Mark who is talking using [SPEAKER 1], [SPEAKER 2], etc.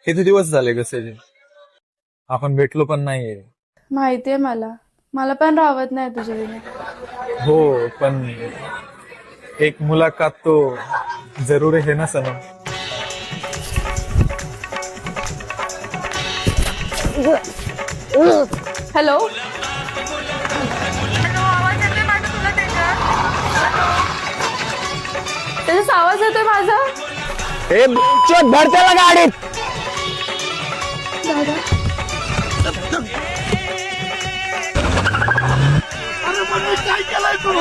[SPEAKER 1] किती दिवस झाले ग सजे, आपण भेटलो पण नाहीये.
[SPEAKER 2] माहितीये मला मला पण राहत नाही तुझ्या विना.
[SPEAKER 1] हो पण एक मुलाकात तो जरूर है ना सनम.
[SPEAKER 2] हॅलो. त्याचा आवाज येतोय माझा.
[SPEAKER 3] हे भर त्याला गाडीत.
[SPEAKER 2] दादा
[SPEAKER 3] काय केलाय तू?